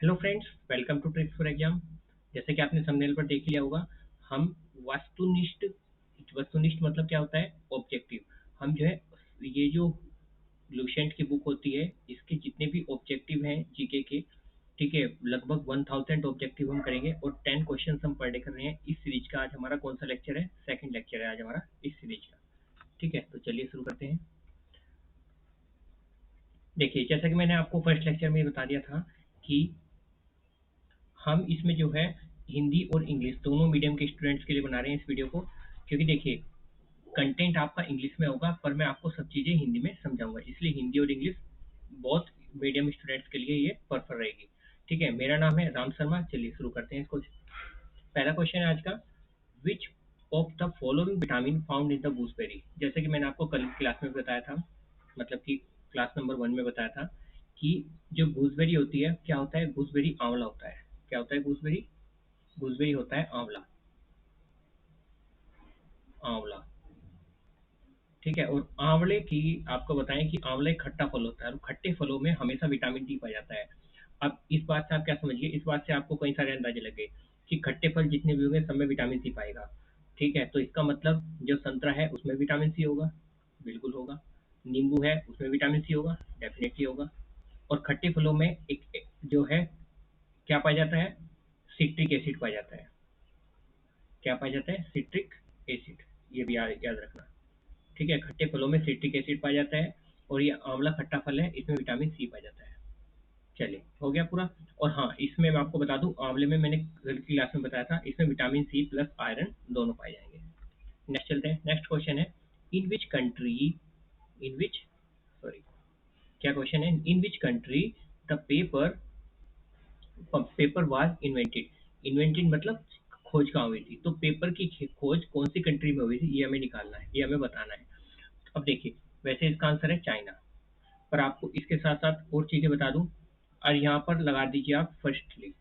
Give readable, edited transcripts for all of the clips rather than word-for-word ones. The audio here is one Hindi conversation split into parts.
Hello friends, welcome to tricks for exam. जैसे कि आपने थंबनेल पर देख लिया होगा, हम वस्तुनिष्ठ वस्तुनिष्ठ मतलब क्या होता है? ऑब्जेक्टिव। हम जो है ये जो लुसेंट की बुक होती है, इसके जितने भी ऑब्जेक्टिव हैं जीके के, ठीक है, लगभग 1000 ऑब्जेक्टिव हम करेंगे और 10 क्वेश्चन हम पर डे कर रहे हैं। इस सीरीज का आज हमारा कौन सा लेक्चर है? सेकंड लेक्चर है आज हमारा इस सीरीज का। ठीक है, तो चलिए शुरू करते हैं। देखिए, जैसा कि मैंने आपको फर्स्ट लेक्चर में बता दिया था कि हम इसमें जो है हिंदी और इंग्लिश दोनों मीडियम के स्टूडेंट्स के लिए बना रहे हैं इस वीडियो को। क्योंकि देखिए, कंटेंट आपका इंग्लिश में होगा पर मैं आपको सब चीज़ें हिंदी में समझाऊंगा, इसलिए हिंदी और इंग्लिश बहुत मीडियम स्टूडेंट्स के लिए ये परफेक्ट रहेगी। ठीक है, मेरा नाम है राम शर्मा। चलिए शुरू करते हैं इसको। पहला क्वेश्चन है आज का, which of the following vitamin found in the gooseberry. जैसे कि मैंने आपको कल क्लास में बताया था, मतलब कि क्लास नंबर 1 में बताया था कि जो गूसबेरी होती है, क्या होता है? गूसबेरी आंवला होता है। क्या होता है गूसबेरी? गूसबेरी होता है आंवला। आंवला, ठीक है। और आंवले की आपको बताएं कि आंवला एक खट्टा फल होता है और खट्टे फलों में हमेशा विटामिन डी पाया जाता है। अब इस बात से आप क्या समझिए? इस बात से आपको कई सारे अंदाजे लगे कि खट्टे फल जितने भी होंगे सब में विटामिन सी पाएगा। ठीक है, तो इसका मतलब जो संतरा है उसमें विटामिन सी होगा, बिल्कुल होगा। नींबू है उसमें विटामिन सी होगा, डेफिनेटली होगा। और खट्टे फलों में एक जो है क्या पाया जाता है? सिट्रिक एसिड पाया जाता है। क्या पाया जाता है? Citric acid. ये भी याद रखना। ठीक है, खट्टे फलों में सिट्रिक एसिड पाया जाता है और ये आंवला खट्टा फल है, इसमें विटामिन सी पाया जाता है। चलिए, हो गया पूरा। और हाँ, इसमें मैं आपको बता दूं, आंवले में मैंने कल की क्लास में बताया था, इसमें विटामिन सी प्लस आयरन दोनों पाए जाएंगे। नेक्स्ट चलते हैं। नेक्स्ट क्वेश्चन है, in which country in which sorry क्या क्वेश्चन है? In which country the paper was invented. Invented मतलब खोज कहाँ हुई थी? तो पेपर की खोज कौन सी कंट्री में हुई थी, ये हमें निकालना है, ये हमें बताना है। अब देखिए, वैसे इसका आंसर है चाइना, पर आपको इसके साथ साथ और चीजें बता दूं। और यहाँ पर लगा दीजिए आप फर्स्टली।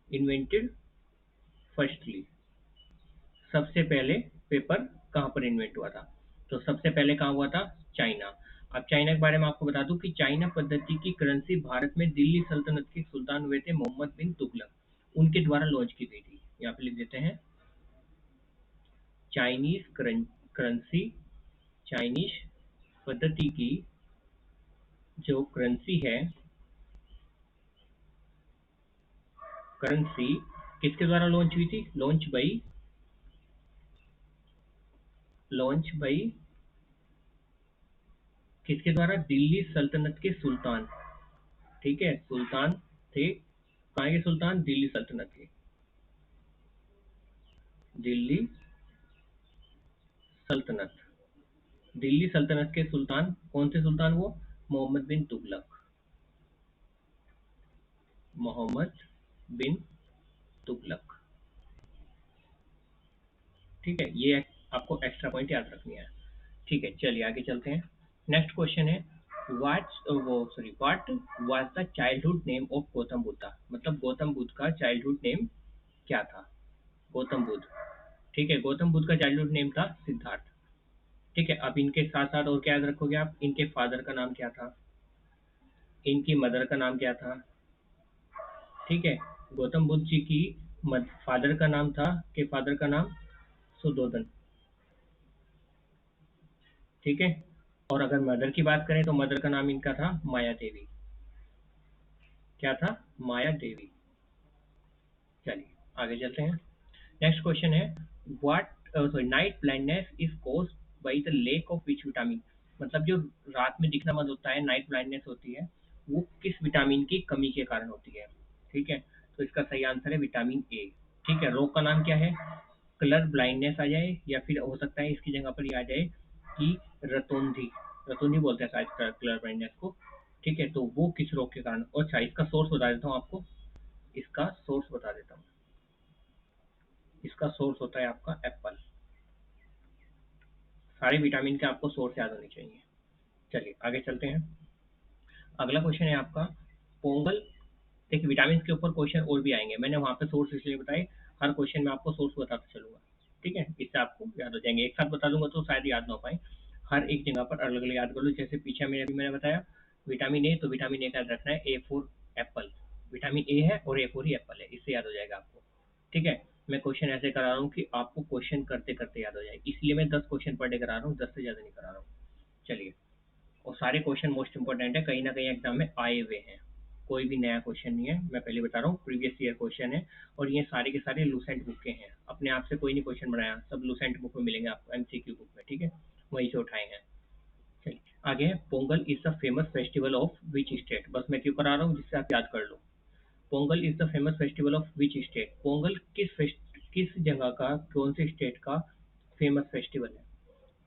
इन्वेंटेड फर्स्टली, सबसे पहले पेपर कहाँ पर इन्वेंट हुआ था? तो सबसे पहले कहाँ हुआ था? चाइना। अब चाइना के बारे में आपको बता दूं कि चाइना पद्धति की करेंसी भारत में दिल्ली सल्तनत के सुल्तान हुए थे मोहम्मद बिन तुगलक, उनके द्वारा लॉन्च की गई थी। यहाँ पे लिख देते हैं, चाइनीज करेंसी, चाइनीज पद्धति की जो करेंसी है, करेंसी किसके द्वारा लॉन्च हुई थी? लॉन्च बाई किसके द्वारा? दिल्ली सल्तनत के सुल्तान। ठीक है, सुल्तान थे। कहाँ के सुल्तान? दिल्ली सल्तनत के। दिल्ली सल्तनत, दिल्ली सल्तनत के सुल्तान कौन से सुल्तान? वो मोहम्मद बिन तुगलक। मोहम्मद बिन तुगलक। ठीक है, ये आपको एक्स्ट्रा पॉइंट याद रखनी है। ठीक है, चलिए आगे चलते हैं। नेक्स्ट क्वेश्चन है, what was the childhood name of Gautam Buddha. मतलब गौतम बुद्ध का चाइल्डहुड नेम क्या था? गौतम बुद्ध, ठीक है, गौतम बुद्ध का चाइल्डहुड नेम था सिद्धार्थ। ठीक है, अब इनके साथ साथ और क्या याद रखोगे आप? इनके फादर का नाम क्या था, इनकी मदर का नाम क्या था? ठीक है, गौतम बुद्ध जी की फादर का नाम था, के फादर का नाम सुद्धोधन। ठीक है, और अगर मदर की बात करें तो मदर का नाम इनका था माया देवी। क्या था? माया देवी। चलिए आगे चलते हैं। नेक्स्ट क्वेश्चन है, what sorry night blindness is caused by the lack of which vitamin. मतलब जो रात में दिखना बंद होता है, नाइट ब्लाइंडनेस होती है, वो किस विटामिन की कमी के कारण होती है? ठीक है, तो इसका सही आंसर है विटामिन ए। ठीक है, रोग का नाम क्या है? कलर ब्लाइंडनेस आ जाए, या फिर हो सकता है इसकी जगह पर ये आ जाए कि रतौंधी। रतौंधी बोलते हैं शायद कलर ब्लाइंडनेस को। ठीक है, तो वो किस रोग के कारण? अच्छा, इसका सोर्स बता देता हूँ आपको। इसका सोर्स बता देता हूँ। इसका सोर्स होता है आपका एप्पल। सारे विटामिन के आपको सोर्स याद होने चाहिए। चलिए आगे चलते हैं। अगला क्वेश्चन है आपका, पोंगल। देखिए, विटामिन के ऊपर क्वेश्चन और भी आएंगे, मैंने वहां पे सोर्स इसलिए बताए, हर क्वेश्चन में आपको सोर्स बताता चलूंगा। ठीक है, इससे आपको याद हो जाएंगे। एक साथ बता दूंगा तो शायद याद ना हो पाए, हर एक जगह पर अलग अलग याद कर लो। जैसे पीछे मैंने बताया विटामिन ए, तो विटामिन ए का याद रखना है, A for Apple. Vitamin A है और एक और ही एप्पल है, इससे याद हो जाएगा आपको। ठीक है, मैं क्वेश्चन ऐसे करा रहा हूँ कि आपको क्वेश्चन करते करते याद हो जाए, इसलिए मैं 10 क्वेश्चन पर डे करा रहा हूँ, 10 से ज़्यादा नहीं करा रहा हूँ। चलिए, और सारे क्वेश्चन मोस्ट इंपॉर्टेंट है, कहीं ना कहीं एग्जाम में आए हुए हैं, कोई भी नया क्वेश्चन नहीं है, मैं पहले बता रहा हूँ, प्रीवियस ईयर क्वेश्चन है। और ये सारे के सारे लूसेंट बुक के हैं, अपने आप से कोई नहीं क्वेश्चन बनाया, सब लूसेंट बुक में मिलेंगे आपको, एमसीक्यू बुक में। ठीक है, वहीं से उठाए हैं। चलिए आगे है, Pongal is the famous festival of which state. बस मैं क्यों करा रहा हूँ, जिससे आप याद कर लो। Pongal is the famous festival of which state, Pongal किस जगह का, कौन से स्टेट का फेमस फेस्टिवल है।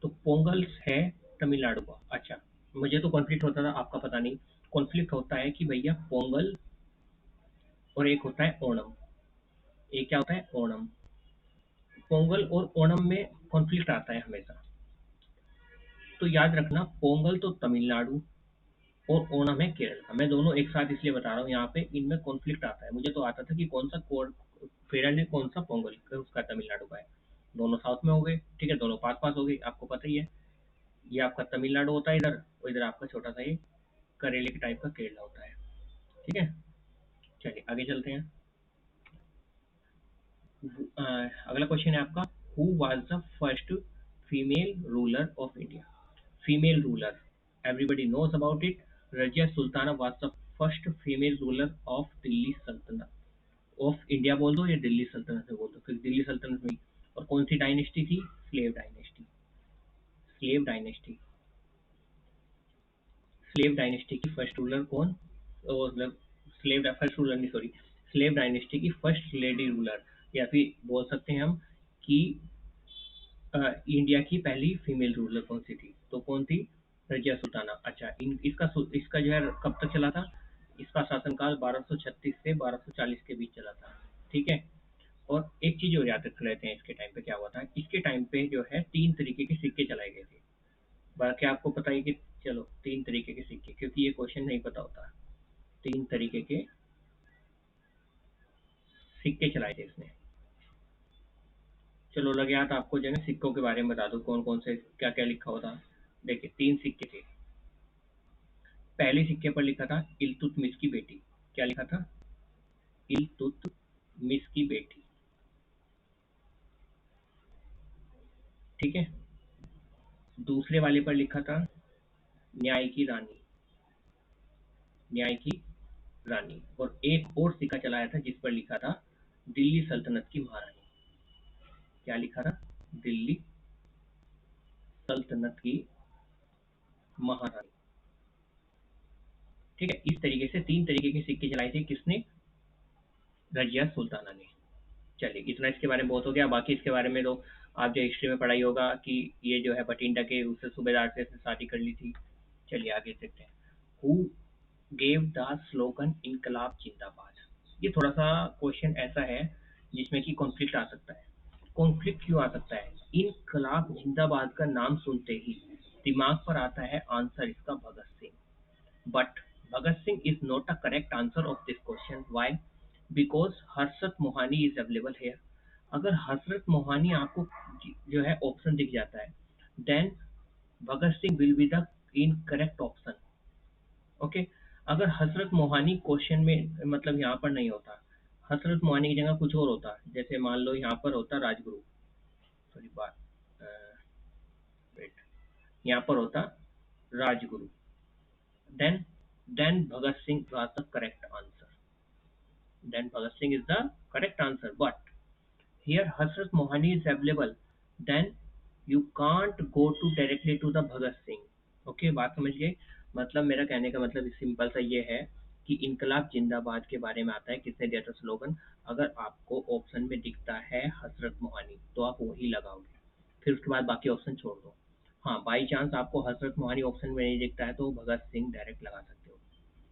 तो पोंगल है तमिलनाडु का। अच्छा, मुझे तो कॉन्फ्लिक्ट होता था, आपका पता नहीं। कॉन्फ्लिक्ट होता है कि भैया पोंगल और एक होता है ओणम। एक क्या होता है, ओणम। पोंगल और ओणम में कॉन्फ्लिक्ट आता है हमेशा। तो याद रखना, पोंगल तो तमिलनाडु और ओणम है केरल का। मैं दोनों एक साथ इसलिए बता रहा हूँ, यहाँ पे इनमें कॉन्फ्लिक्ट आता है। मुझे तो आता था कि कौन सा कोड फेडरल है, कौन सा पोंगल का, उसका तमिलनाडु का है। दोनों साउथ में हो गए, ठीक है, दोनों पास पास हो गई, आपको पता ही है। ये आपका तमिलनाडु होता है इधर, और इधर आपका छोटा सा ये करेले के टाइप का केरला होता है। ठीक है, चलिए आगे चलते हैं। अगला क्वेश्चन है आपका, who was the first female ruler of India. Female ruler, everybody knows about it. Razia Sultana was the first female ruler of Delhi सल्तनत। ऑफ इंडिया बोल दो या दिल्ली सल्तनत में बोल दो, फिर दिल्ली सल्तनत में। और कौन सी डायनेस्टी थी, slave dynasty. Slave dynasty, slave dynasty की फर्स्ट रूलर कौन, मतलब स्लेव फर्स्ट रूलर नहीं, सॉरी, स्लेव डायनेस्टी की फर्स्ट लेडी रूलर, या फिर बोल सकते हैं हम कि इंडिया की पहली फीमेल रूलर कौन सी थी, तो कौन थी, रजिया सुल्ताना। अच्छा, इसका जो है कब तक चला था, इसका शासनकाल 1236 से 1240 के बीच चला था। ठीक है, और एक चीज और याद रख लेते हैं, इसके टाइम पे क्या हुआ था। इसके टाइम पे जो है 3 तरीके के सिक्के चलाए गए थे। बाकी आपको पता ही कि, चलो 3 तरीके के सिक्के, क्योंकि ये क्वेश्चन नहीं पता होता। 3 तरीके के सिक्के चलाए थे इसने। चलो लगे हाथ आपको जो है ना सिक्कों के बारे में बता दो, कौन कौन से क्या क्या लिखा होता। देखिए 3 सिक्के थे। पहले सिक्के पर लिखा था इल्तुतमिश की बेटी। क्या लिखा था, इल्तुतमिश की बेटी। ठीक है, दूसरे वाले पर लिखा था न्याय की रानी। न्याय की रानी। और एक और सिक्का चलाया था जिस पर लिखा था दिल्ली सल्तनत की महारानी। क्या लिखा था, दिल्ली सल्तनत की महारानी। ठीक है, इस तरीके से 3 तरीके के सिक्के चलाए थे किसने, रजिया सुल्ताना ने। चलिए इतना इसके बारे में बहुत हो गया, बाकी इसके बारे में तो आप जो हिस्ट्री में पढ़ाई होगा कि ये जो है बठिंडा के उससे सूबेदार से शादी कर ली थी। चलिए आगे देखते हैं, हु गेव द स्लोगन इनकलाब जिंदाबाद। ये थोड़ा सा क्वेश्चन ऐसा है जिसमें कि कॉन्फ्लिक्ट आ सकता है। कॉन्फ्लिक्ट क्यों आ सकता है, इनकलाब जिंदाबाद का नाम सुनते ही दिमाग पर आता है आंसर इसका Bhagat Singh. But Bhagat Singh is not a correct answer of this question. Why? Because Harshad Mohani is available here. अगर हसरत मोहानी आपको जो है ऑप्शन दिख जाता है, then Bhagat Singh will be the incorrect option. Okay, अगर हसरत मोहानी क्वेश्चन में मतलब यहाँ पर नहीं होता, हसरत मोहानी की जगह कुछ और होता, जैसे मान लो यहाँ पर होता राजगुरु, सॉरी बात, वेट, यहाँ पर होता Rajguru, then then Bhagat Singh was the correct answer. Then Bhagat Singh is the correct answer. But here Hasrat Mohani is available. Then you can't go to directly to the Bhagat Singh. Okay okay, बात समझ गए। मतलब मेरा कहने का मतलब सिंपल सा ये है कि इनकलाब जिंदाबाद के बारे में आता है, किसने दिया था स्लोगन। अगर आपको ऑप्शन में दिखता है हसरत मोहानी तो आप वही लगाओगे, फिर उसके बाद बाकी ऑप्शन छोड़ दो। हाँ, बाई चांस आपको हसरत मोहानी ऑप्शन में नहीं दिखता है तो भगत सिंह डायरेक्ट लगा सकते हो।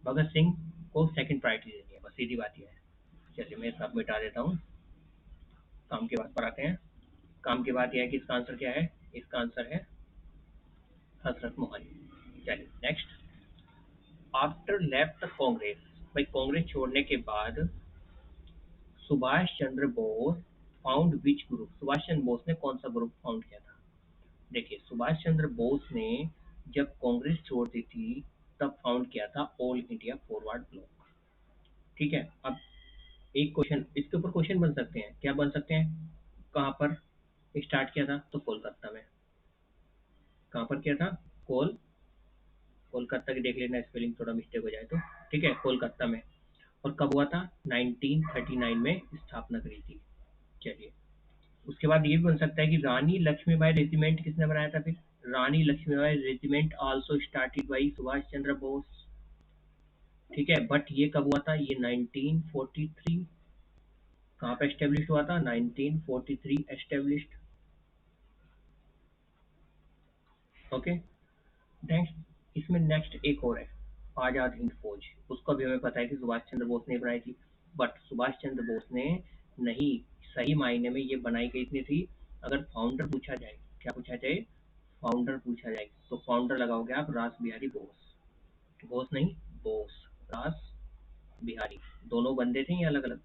भगत सिंह को सेकंड प्रायोरिटी देनी है, बस सीधी बात यह है। चलिए मैं सब मिटा देता हूँ, काम की बात पर आते हैं। काम की बात यह है कि इसका आंसर क्या है, इसका आंसर है हजरत मोहन। चलिए नेक्स्ट, आफ्टर लेफ्ट कांग्रेस, भाई कांग्रेस छोड़ने के बाद Subhash Chandra Bose found which group. Subhash Chandra Bose ने कौन सा ग्रुप फाउंड किया था। देखिए सुभाष चंद्र बोस ने जब कांग्रेस छोड़ दी थी तब फाउंड किया था ऑल इंडिया फॉरवर्ड ब्लॉक। ठीक है, अब एक क्वेश्चन इसके ऊपर क्वेश्चन बन सकते हैं, क्या बन सकते हैं? कहाँ पर स्टार्ट किया था? तो कोलकाता में। कहाँ पर किया था? कोल कोलकाता की देख लेना, स्पेलिंग थोड़ा मिस्टेक हो जाए तो। ठीक है, कोलकाता में। और कब हुआ था? 1939 में स्थापना करी थी। चलिए, उसके बाद ये भी बन सकता है कि रानी लक्ष्मीबाई रेजिमेंट किसने बनाया था फिर? Rani Lakshmibai regiment also started by Subhash Chandra Bose. ठीक है, बट ये कब हुआ था? ये 1943। कहाँ पे एस्टेब्लिश हुआ था? 1943 एस्टेब्लिश्ड। ओके। नेक्स्ट, इसमें नेक्स्ट एक और है, आजाद हिंद फौज। उसका भी हमें पता है कि सुभाष चंद्र बोस ने बनाई थी, बट सुभाष चंद्र बोस ने नहीं, सही मायने में ये बनाई किसने थी? अगर फाउंडर पूछा जाए, क्या पूछा जाए? फाउंडर पूछा जाए तो फाउंडर लगाओगे आप रास बिहारी बोस। बोस नहीं, बोस। रास बिहारी, दोनों बंदे थे या अलग अलग?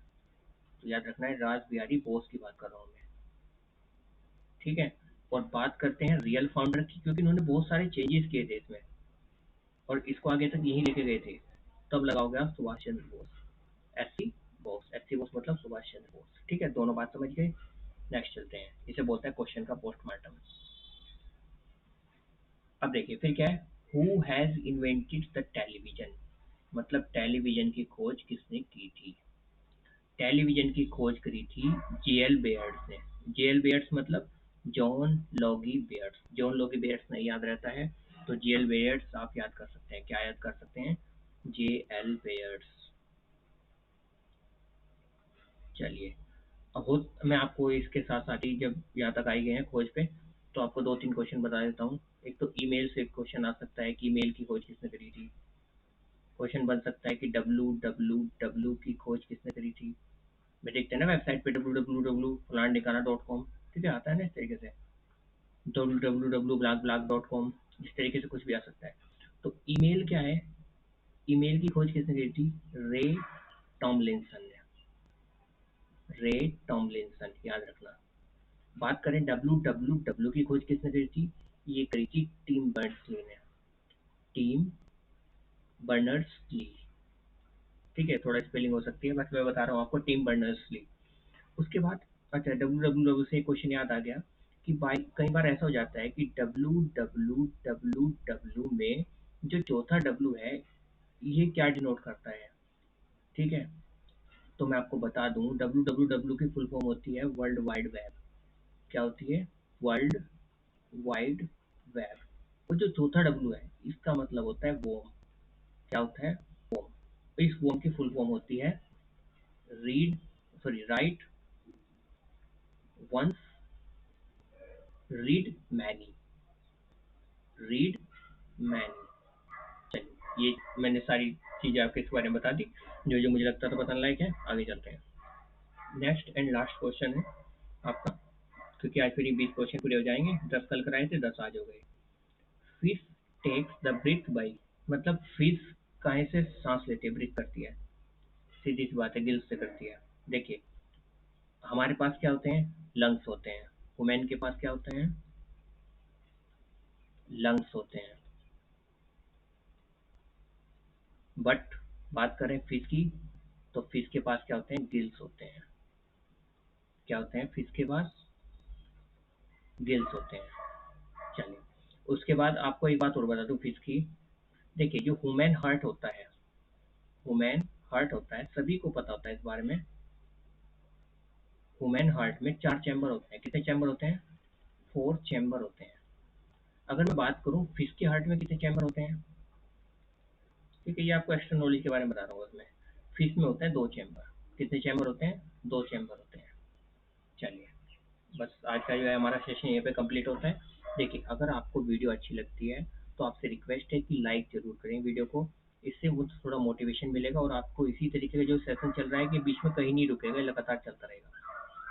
तो याद रखना है, रास बिहारी बोस की बात कर रहा हूँ मैं। ठीक है, और बात करते हैं रियल फाउंडर की, क्योंकि उन्होंने बहुत सारे चेंजेस किए थे इसमें और इसको आगे तक यही लेके गए थे। तब लगाओगे आप सुभाष चंद्र बोस। एससी बोस, एससी बोस मतलब सुभाष चंद्र बोस। ठीक है, दोनों बात समझ गए। नेक्स्ट चलते हैं, इसे बोलते हैं क्वेश्चन का पोस्टमार्टम। अब देखिए फिर क्या है, who has invented the television, मतलब टेलीविजन की खोज किसने की थी? टेलीविजन की खोज करी थी जेएल बेयर्ड्स ने। जेएल बेयर्ड्स मतलब जॉन लॉगी बेयर्ड्स। जॉन लॉगी बेयर्ड्स नहीं याद रहता है तो जेएल बेयर्ड्स आप याद कर सकते हैं। क्या याद कर सकते हैं? जेएल बेयर्ड्स। चलिए, अब हो, मैं आपको इसके साथ साथ ही जब यहाँ तक आई गए हैं खोज पे, तो आपको दो तीन क्वेश्चन बता देता हूँ। एक तो ईमेल से क्वेश्चन आ सकता है कि ईमेल की खोज किसने करी थी। क्वेश्चन बन सकता है कि डब्लू डब्लू डब्लू की खोज किसने करी थी। मैं देखते हैं ना वेबसाइट पे डब्लू डब्लू डब्लू फलान ठिकाना डॉट कॉम। ठीक है, आता है ना इस तरीके से, W W W blog blog dot com. इस तरीके से कुछ भी आ सकता है। तो ईमेल क्या है? ईमेल की खोज किसने करी थी? रे टॉमलिंसन ने। रे टॉमलिंसन, याद रखना। बात करें डब्लू डब्लू डब्लू की खोज किसने करी थी? ये करी थी टीम बर्नर्स ली ने। Tim Berners Lee. ठीक है, थोड़ा स्पेलिंग हो सकती है, बस मैं बता रहा हूँ आपको, टीम बर्नर्स ली। उसके बाद अच्छा, डब्लू डब्लू डब्लू से क्वेश्चन याद आ गया कि भाई कई बार ऐसा हो जाता है कि डब्लू डब्लू डब्लू डब्लू में जो चौथा डब्लू है, ये क्या डिनोट करता है? ठीक है, तो मैं आपको बता दूं, डब्लू डब्लू डब्लू की फुल फॉर्म होती है वर्ल्ड वाइड वेब। क्या होती है? World wide web. और जो चौथा डब्लू है, इसका मतलब होता है वोम। क्या होता है? वोम। इस वोम की फुल फॉर्म होती है read, sorry, write once, read many. Read many. चलिए, ये मैंने सारी चीज़ें आपके इस बारे में बता दी, जो जो मुझे लगता था बताने लायक है। आगे चलते हैं, नेक्स्ट एंड लास्ट क्वेश्चन है आपका, क्योंकि आज फिर 20 क्वेश्चन पूरे हो जाएंगे। 10 कल कराए थे, 10 आज हो गए। Fish takes the breath by, मतलब फिश काहे से सांस लेती है, ब्रीथ करती है? सीधी सी बात है, गिल्स से करती है। देखिए, हमारे पास क्या होते हैं? लंग्स होते हैं। वुमेन के पास क्या होते हैं? लंग्स होते हैं। बट बात करें फिश की, तो फिश के पास क्या होते हैं? गिल्स होते हैं। क्या होते हैं फिश के पास? गिल्स होते हैं। चलिए, उसके बाद आपको एक बात और बता दूं फिश की। देखिए, जो ह्यूमन हार्ट होता है, ह्यूमन हार्ट होता है, सभी को पता होता है इस बारे में। ह्यूमन हार्ट में 4 चैम्बर होते हैं। कितने चैम्बर होते हैं? 4 चैम्बर होते हैं। अगर मैं बात करूं फिश के हार्ट में कितने चैम्बर होते हैं, ठीक है, ये आपको एक्स्ट्रा नॉलेज के बारे में बता रहा हूँ इसमें। फिश में होते हैं 2 चैम्बर। कितने चैम्बर होते हैं? 2 चैम्बर होते हैं। चलिए, बस आज का जो है हमारा सेशन यहीं पे कंप्लीट होता है। देखिए, अगर आपको वीडियो अच्छी लगती है तो आपसे रिक्वेस्ट है कि लाइक ज़रूर करें वीडियो को। इससे मुझे थोड़ा मोटिवेशन मिलेगा और आपको इसी तरीके का जो सेशन चल रहा है कि बीच में कहीं नहीं रुकेगा, लगातार चलता रहेगा।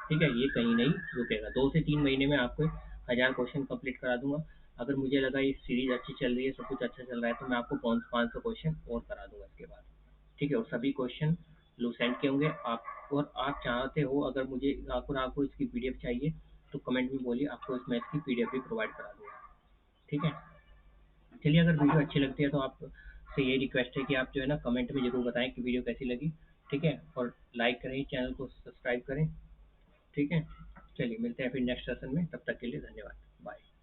ठीक है, ये कहीं नहीं रुकेगा। 2 से 3 महीने में आपको 1000 क्वेश्चन कंप्लीट करा दूंगा। अगर मुझे लगा ये सीरीज अच्छी चल रही है, सब कुछ अच्छा चल रहा है, तो मैं आपको 500 क्वेश्चन और करा दूंगा इसके बाद। ठीक है, और सभी क्वेश्चन लूसेंट के होंगे। आप और आप चाहते हो, अगर मुझे अगर आपको इसकी पीडीएफ चाहिए तो कमेंट में बोलिए, आपको इसमें इसकी पीडीएफ भी प्रोवाइड करा दूंगा। ठीक है, चलिए, अगर वीडियो अच्छी लगती है तो आप से ये रिक्वेस्ट है कि आप जो है ना कमेंट में जरूर बताएं कि वीडियो कैसी लगी। ठीक है? और लाइक करें, चैनल को सब्सक्राइब करें, ठीक है? चलिए मिलते हैं फिर नेक्स्ट सेशन में, तब तक के लिए धन्यवाद। बाय।